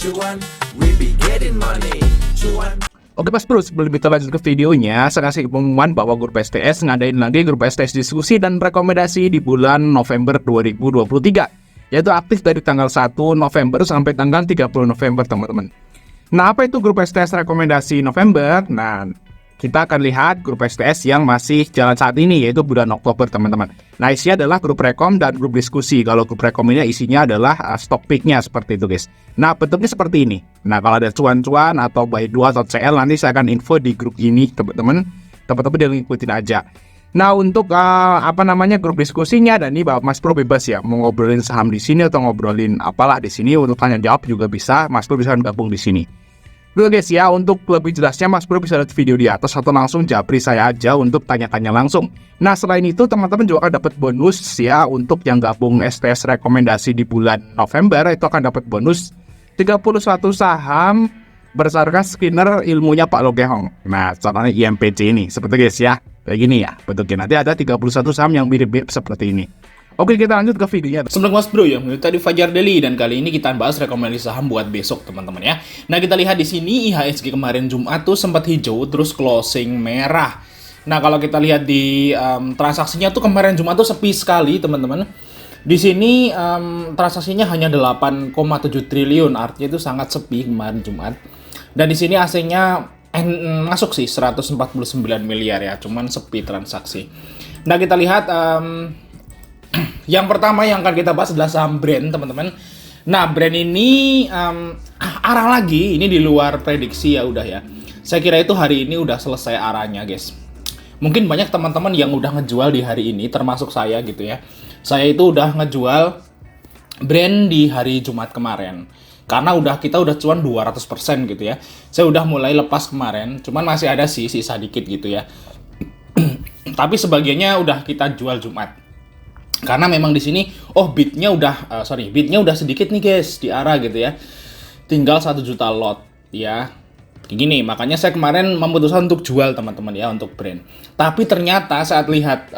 cuan, we be getting money, cuan. Oke Mas Bro, sebelum kita lanjut ke videonya, saya kasih pengumuman bahwa grup STS ngadain lagi grup STS diskusi dan rekomendasi di bulan November 2023, yaitu aktif dari tanggal 1 November sampai tanggal 30 November teman-teman. Nah, apa itu grup STS rekomendasi November? Nah, kita akan lihat grup STS yang masih jalan saat ini, yaitu bulan Oktober teman-teman. Nah, isinya adalah grup rekom dan grup diskusi. Kalau grup rekom ini isinya adalah stock pick-nya seperti itu guys. Nah, bentuknya seperti ini. Nah, kalau ada cuan-cuan atau buy 2 atau CL, nanti saya akan info di grup ini teman-teman. Teman-teman jangan ngikutin aja. Nah, untuk grup diskusinya, dan ini Bapak Mas Bro bebas ya, mau ngobrolin saham di sini atau ngobrolin apalah di sini, untuk tanya jawab juga bisa. Mas Bro bisa gabung di sini. Oke guys ya, untuk lebih jelasnya Mas Bro bisa lihat video di atas atau langsung japri saya aja untuk tanya-tanya langsung. Nah, selain itu teman-teman juga akan dapat bonus ya, untuk yang gabung STS rekomendasi di bulan November itu akan dapat bonus 31 saham berdasarkan skinner ilmunya Pak Lokehong. Nah, contohnya IMPC ini seperti guys ya, kayak gini ya bentuknya. Nanti ada 31 saham yang mirip-mirip seperti ini. Oke, kita lanjut ke videonya. Assalamualaikum Mas Bro, yang tadi Fajar Daily, dan kali ini kita bahas rekomendasi saham buat besok teman-teman ya. Nah, kita lihat di sini IHSG kemarin Jumat tuh sempat hijau terus closing merah. Nah, kalau kita lihat di transaksinya tuh kemarin Jumat tuh sepi sekali teman-teman. Di sini transaksinya hanya 8,7 triliun, artinya itu sangat sepi kemarin Jumat. Dan di sini AC-nya masuk sih 149 miliar ya, cuman sepi transaksi. Nah, kita lihat yang pertama yang akan kita bahas adalah saham Brand, teman-teman. Nah, Brand ini arah lagi, ini di luar prediksi ya udah ya. Saya kira itu hari ini udah selesai arahnya, guys. Mungkin banyak teman-teman yang udah ngejual di hari ini, termasuk saya gitu ya. Saya itu udah ngejual Brand di hari Jumat kemarin. Karena kita udah cuan 200% gitu ya. Saya udah mulai lepas kemarin, cuman masih ada sih sisa dikit gitu ya. Tapi sebagiannya udah kita jual Jumat. Karena memang di sini bidnya udah sedikit nih guys di arah gitu ya. Tinggal 1 juta lot ya. Kayak gini, makanya saya kemarin memutuskan untuk jual teman-teman ya untuk Brand. Tapi ternyata saat lihat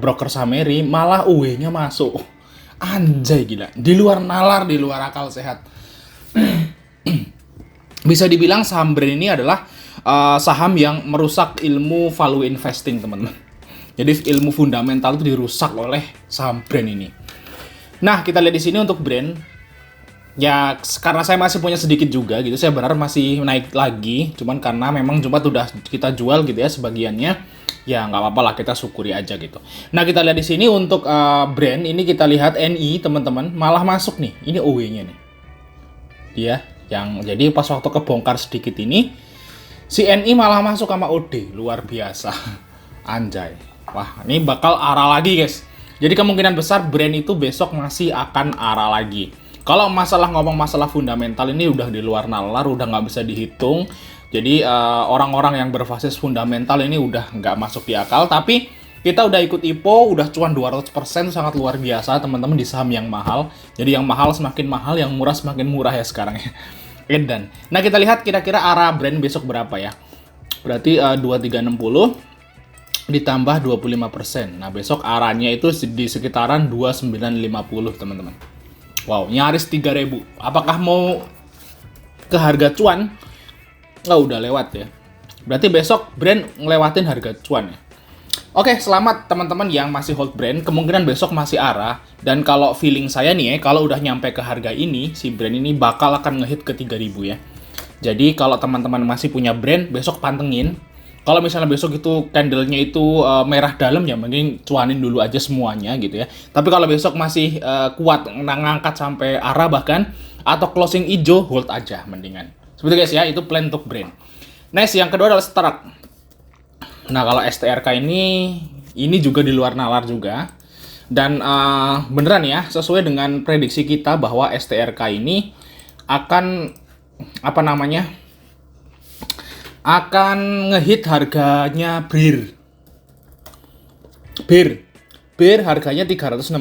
broker Sameri malah UE-nya masuk. Anjay gila, di luar nalar, di luar akal sehat. Bisa dibilang saham Brand ini adalah saham yang merusak ilmu value investing teman-teman. Jadi ilmu fundamental itu dirusak oleh saham Brand ini. Nah, kita lihat di sini untuk Brand. Ya, karena saya masih punya sedikit juga gitu, saya berharap masih naik lagi. Cuman karena memang Jumat udah kita jual gitu ya sebagiannya, ya nggak apa-apa lah, kita syukuri aja gitu. Nah, kita lihat di sini untuk Brand ini, kita lihat NI teman-teman malah masuk nih. Ini OW-nya nih. Dia yang jadi pas waktu kebongkar sedikit ini, si NI malah masuk sama OD, luar biasa. Anjay. Wah, ini bakal arah lagi guys. Jadi kemungkinan besar Brand itu besok masih akan arah lagi. Kalau ngomong masalah fundamental ini udah di luar nalar, udah nggak bisa dihitung. Jadi orang-orang yang berbasis fundamental ini udah nggak masuk di akal. Tapi kita udah ikut IPO, udah cuan 200%, sangat luar biasa teman-teman di saham yang mahal. Jadi yang mahal semakin mahal, yang murah semakin murah ya sekarang ya. Edan. Nah, kita lihat kira-kira arah Brand besok berapa ya. Berarti 2360 ditambah 25%. Nah, besok arahnya itu di sekitaran 2950 teman-teman. Wow, nyaris 3000. Apakah mau ke harga cuan? Udah lewat ya. Berarti besok Brand ngelewatin harga cuan ya. Oke, selamat teman-teman yang masih hold Brand. Kemungkinan besok masih arah. Dan kalau feeling saya nih ya, kalau udah nyampe ke harga ini, si Brand ini bakal akan ngehit ke 3000 ya. Jadi kalau teman-teman masih punya Brand, besok pantengin. Kalau misalnya besok itu candle-nya itu merah dalam, ya mending cuanin dulu aja semuanya gitu ya. Tapi kalau besok masih kuat ngangkat sampai arah bahkan, atau closing hijau, hold aja mendingan. Seperti guys ya, itu plan untuk Brand. Next, yang kedua adalah Stark. Nah, kalau STRK ini juga di luar nalar juga. Dan beneran ya, sesuai dengan prediksi kita bahwa STRK ini akan akan ngehit harganya BRIR. BRIR harganya 316.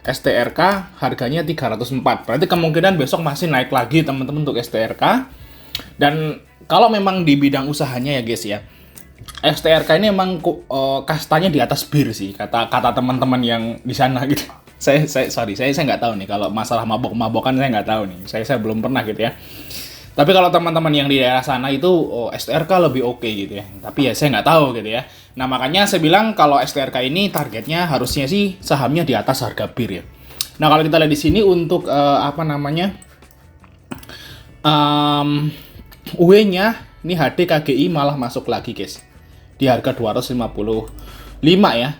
STRK harganya 304. Berarti kemungkinan besok masih naik lagi teman-teman untuk STRK. Dan kalau memang di bidang usahanya ya guys ya, STRK ini emang kastanya di atas BIR sih, kata teman-teman yang di sana gitu. Saya nggak tahu nih kalau masalah mabok-mabokan, saya nggak tahu nih. Saya belum pernah gitu ya. Tapi kalau teman-teman yang di daerah sana itu STRK lebih oke gitu ya. Tapi ya saya nggak tahu gitu ya. Nah makanya saya bilang kalau STRK ini targetnya harusnya sih sahamnya di atas harga bir ya. Nah kalau kita lihat di sini untuk UE-nya ini HD KGI malah masuk lagi guys. Di harga 255 ya.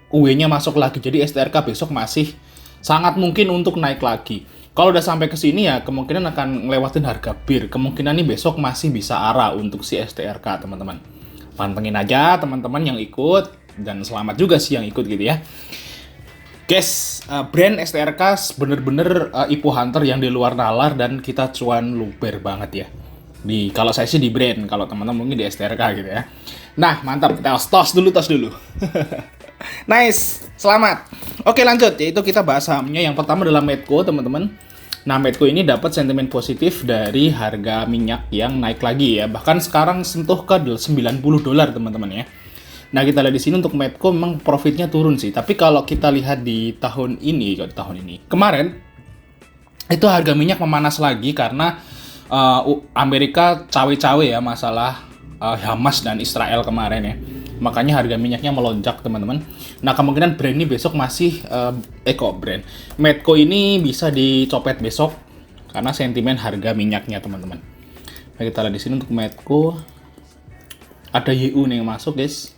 UE-nya masuk lagi, jadi STRK besok masih sangat mungkin untuk naik lagi. Kalau udah sampai ke sini ya kemungkinan akan ngelewatin harga bir. Kemungkinan nih besok masih bisa arah untuk si STRK teman-teman. Pantengin aja teman-teman yang ikut, dan selamat juga sih yang ikut gitu ya. Guys, brand STRK bener-bener Ipo Hunter yang di luar nalar dan kita cuan luber banget ya. Kalau saya sih di brand, kalau teman-teman mungkin di STRK gitu ya. Nah mantap, kita tos dulu. Nice, selamat. Oke lanjut, yaitu kita bahas sahamnya. Yang pertama adalah Medco teman-teman. Nah Medco ini dapat sentimen positif dari harga minyak yang naik lagi ya. Bahkan sekarang sentuh ke $90 teman-teman ya. Nah kita lihat di sini untuk Medco memang profitnya turun sih. Tapi kalau kita lihat di tahun ini, kemarin itu harga minyak memanas lagi karena Amerika cawe-cawe ya masalah Hamas dan Israel kemarin ya. Makanya harga minyaknya melonjak teman-teman. Nah kemungkinan brand ini besok masih Medco ini bisa dicopet besok karena sentimen harga minyaknya teman-teman. Nah kita lihat di sini untuk Medco ada YU nih yang masuk guys.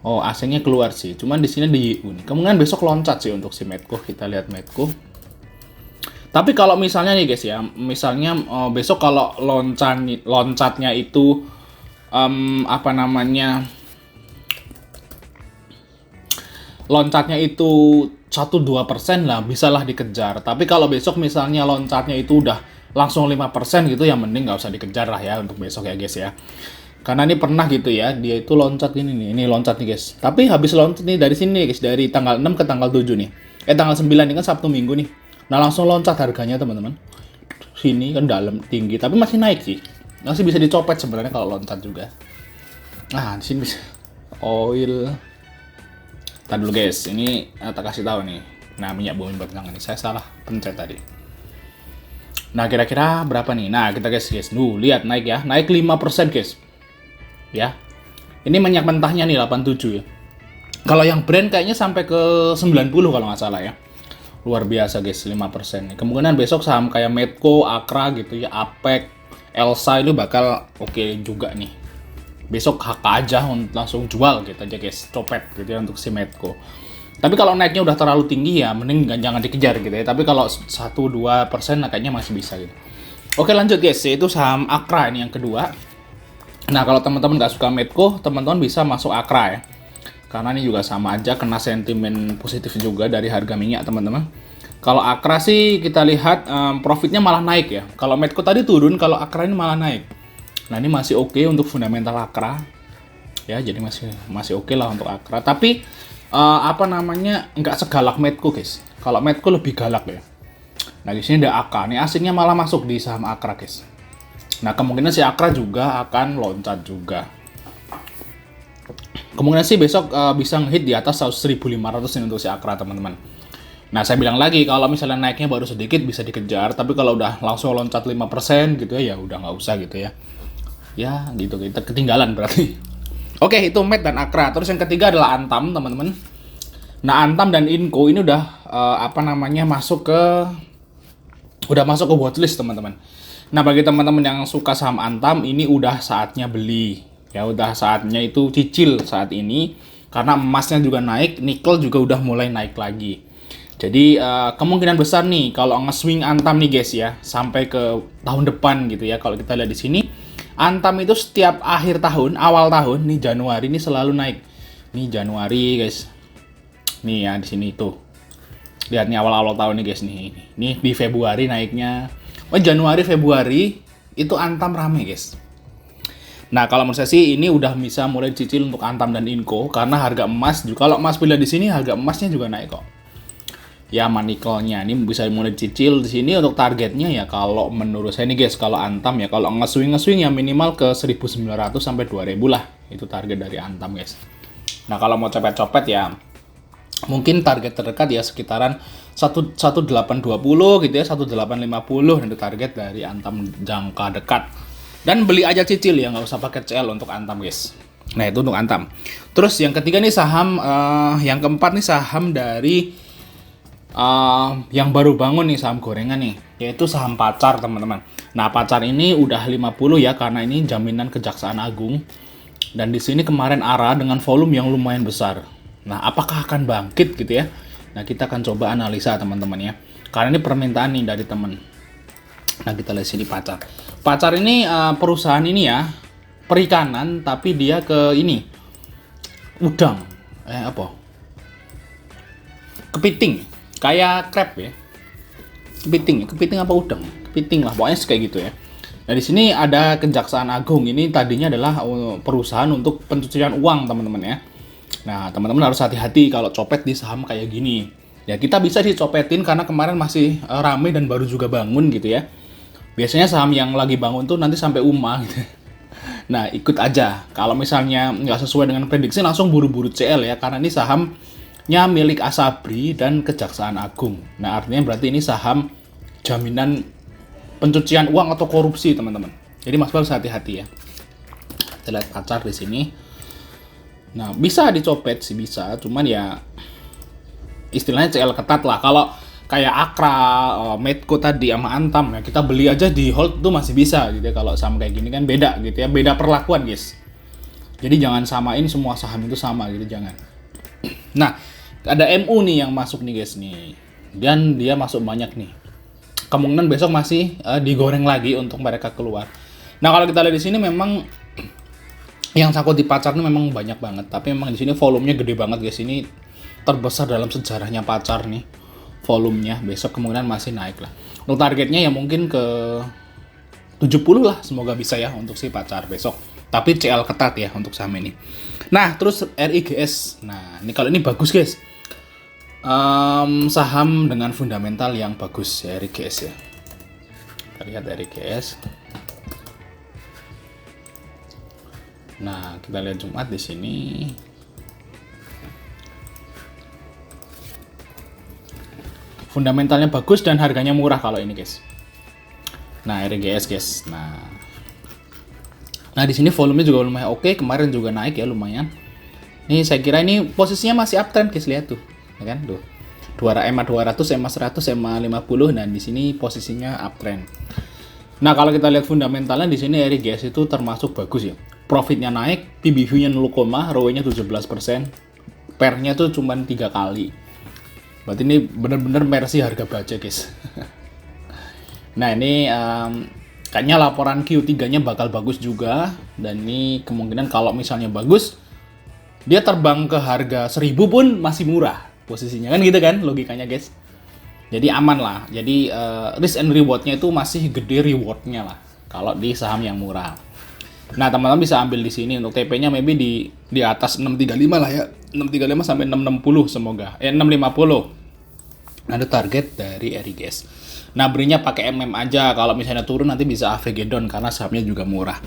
Oh asingnya keluar sih, cuman di sini ada YU nih. Kemungkinan besok loncat sih untuk si Medco. Kita lihat Medco. Tapi kalau misalnya nih guys ya, misalnya besok kalau loncatnya itu loncatnya itu 1-2% lah, bisalah dikejar. Tapi kalau besok misalnya loncatnya itu udah langsung 5% gitu, ya mending nggak usah dikejar lah ya untuk besok ya guys ya. Karena ini pernah gitu ya, dia itu loncat ini loncat nih guys. Tapi habis loncat nih dari sini guys, dari tanggal 6 ke tanggal 7 nih. Tanggal 9 ini kan Sabtu Minggu nih. Nah langsung loncat harganya teman-teman. Sini kan dalam tinggi, tapi masih naik sih. Masih bisa dicopet sebenarnya kalau loncat juga. Nah, di sini bisa oil. Tadi dulu guys, ini tak kasih tahu nih. Nah, minyak bumi batang ini saya salah pencet tadi. Nah, kira-kira berapa nih? Nah, kita guys. Lihat naik ya. Naik 5% guys. Ya. Ini minyak mentahnya nih 87 ya. Kalau yang brand kayaknya sampai ke 90 kalau nggak salah ya. Luar biasa guys, 5%. Kemungkinan besok saham kayak Medco, Akra gitu ya, APEC, Elsa itu bakal oke juga nih. Besok hak aja langsung jual gitu aja guys, copet gitu ya untuk si Medco. Tapi kalau naiknya udah terlalu tinggi ya mending jangan dikejar gitu ya. Tapi kalau 1-2% kayaknya masih bisa gitu. Oke lanjut guys, yaitu saham Akra ini yang kedua. Nah kalau teman-teman nggak suka Medco, teman-teman bisa masuk Akra ya. Karena ini juga sama aja kena sentimen positif juga dari harga minyak teman-teman. Kalau Akra sih kita lihat profitnya malah naik ya. Kalau Medco tadi turun, kalau Akra ini malah naik. Nah ini masih oke untuk fundamental Akra. Ya jadi masih oke lah untuk Akra. Tapi nggak segalak Medco guys. Kalau Medco lebih galak ya. Nah di sini ada AK. Nih asingnya malah masuk di saham Akra guys. Nah kemungkinan si Akra juga akan loncat juga. Kemungkinan sih besok bisa ngehit di atas 1.500 ini untuk si Akra teman-teman. Nah, saya bilang lagi, kalau misalnya naiknya baru sedikit bisa dikejar, tapi kalau udah langsung loncat 5% gitu ya udah nggak usah gitu ya. Ya, gitu, kita ketinggalan berarti. Oke, itu Med dan Akra. Terus yang ketiga adalah Antam, teman-teman. Nah, Antam dan Inco ini udah masuk ke watchlist, teman-teman. Nah, bagi teman-teman yang suka saham Antam, ini udah saatnya beli. Ya, udah saatnya itu cicil saat ini. Karena emasnya juga naik, nikel juga udah mulai naik lagi. Jadi kemungkinan besar nih kalau nge-swing Antam nih guys ya sampai ke tahun depan gitu ya. Kalau kita lihat di sini Antam itu setiap akhir tahun, awal tahun nih Januari ini selalu naik. Nih Januari guys. Nih ya di sini tuh. Lihat nih awal-awal tahun nih guys nih. Nih di Februari naiknya. Januari Februari itu Antam rame guys. Nah kalau menurut saya sih ini udah bisa mulai cicil untuk Antam dan Inco karena harga emas juga kalau emas pilih di sini harga emasnya juga naik kok. Ya manikelnya ini bisa mulai cicil di sini untuk targetnya ya kalau menurut saya nih guys kalau Antam ya kalau nge-swing ya minimal ke 1.900 sampai 2.000 lah itu target dari Antam guys. Nah kalau mau copet-copet ya Mungkin target terdekat ya sekitaran 1820 gitu ya, 1850 dan itu target dari Antam jangka dekat. Dan beli aja cicil ya, nggak usah pakai CL untuk Antam guys. Nah itu untuk Antam. Terus yang ketiga nih saham, yang keempat nih saham dari yang baru bangun nih, saham gorengan nih, yaitu saham Pacar teman-teman. Nah Pacar ini udah 50 ya, karena ini jaminan Kejaksaan Agung. Dan di sini kemarin ARA dengan volume yang lumayan besar. Nah, apakah akan bangkit gitu ya? Nah, kita akan coba analisa teman-teman ya. Karena ini permintaan nih dari teman. Nah, kita lihat sini Pacar. Pacar ini perusahaan ini ya, perikanan tapi dia ke ini udang. Apa? Kepiting. Kayak crab ya. Kepiting apa udang? Kepiting lah, pokoknya kayak gitu ya. Nah, di sini ada Kejaksaan Agung. Ini tadinya adalah perusahaan untuk pencucian uang, teman-teman ya. Nah, teman-teman harus hati-hati kalau copet di saham kayak gini. Ya, kita bisa dicopetin karena kemarin masih rame dan baru juga bangun gitu ya. Biasanya saham yang lagi bangun tuh nanti sampai UMA gitu. Nah, ikut aja. Kalau misalnya nggak sesuai dengan prediksi, langsung buru-buru CL ya. Karena ini sahamnya milik Asabri dan Kejaksaan Agung. Nah, artinya berarti ini saham jaminan pencucian uang atau korupsi, teman-teman. Jadi Mas Bal harus hati-hati ya. Kita lihat Pacar di sini. Nah, bisa dicopet sih bisa, cuman ya istilahnya CL ketat lah. Kalau kayak Akra, Medco tadi sama Antam, ya kita beli aja di hold tuh masih bisa gitu ya. Kalau saham kayak gini kan beda gitu ya, beda perlakuan guys. Jadi jangan samain semua saham itu sama gitu, jangan. Nah, ada MU nih yang masuk nih guys nih, dan dia masuk banyak nih. Kemungkinan besok masih digoreng lagi untuk mereka keluar. Nah, kalau kita lihat di sini memang yang sakut di Pacar ini memang banyak banget, tapi memang di sini volumenya gede banget guys. Ini terbesar dalam sejarahnya Pacar nih volumenya. Besok kemungkinan masih naik lah. Untuk targetnya ya mungkin ke 70 lah, semoga bisa ya untuk si Pacar besok. Tapi CL ketat ya untuk saham ini. Nah, terus RIGS. Nah, ini kalau ini bagus guys. Saham dengan fundamental yang bagus ya, RIGS ya. Kita lihat RIGS. Nah, kita lihat Jumat di sini. Fundamentalnya bagus dan harganya murah kalau ini, guys. Nah, RGS, guys. Nah, di sini volumenya juga lumayan oke. Kemarin juga naik ya lumayan. Ini saya kira ini posisinya masih uptrend, guys. Lihat tuh, ya kan? Tuh. EMA 200, EMA 100, EMA 50 dan di sini posisinya uptrend. Nah, kalau kita lihat fundamentalnya di sini RGS itu termasuk bagus ya. Profitnya naik, PBV-nya 0, ROE-nya 17%, PER-nya tuh cuma 3 kali. Berarti ini bener-bener mercy harga baja, guys. Nah, ini kayaknya laporan Q3-nya bakal bagus juga. Dan ini kemungkinan kalau misalnya bagus, dia terbang ke harga 1000 pun masih murah posisinya. Kan gitu kan logikanya, guys. Jadi aman lah. Jadi risk and reward-nya itu masih gede reward-nya lah kalau di saham yang murah. Nah, teman-teman bisa ambil di sini untuk TP-nya maybe di atas 635 lah ya. 635 sampai 660 semoga. 650. Nah, itu target dari RIGS. Nah, belinya pakai MM aja. Kalau misalnya turun nanti bisa AVG down karena sahamnya juga murah.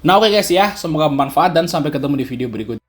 Nah, oke guys ya, semoga bermanfaat dan sampai ketemu di video berikutnya.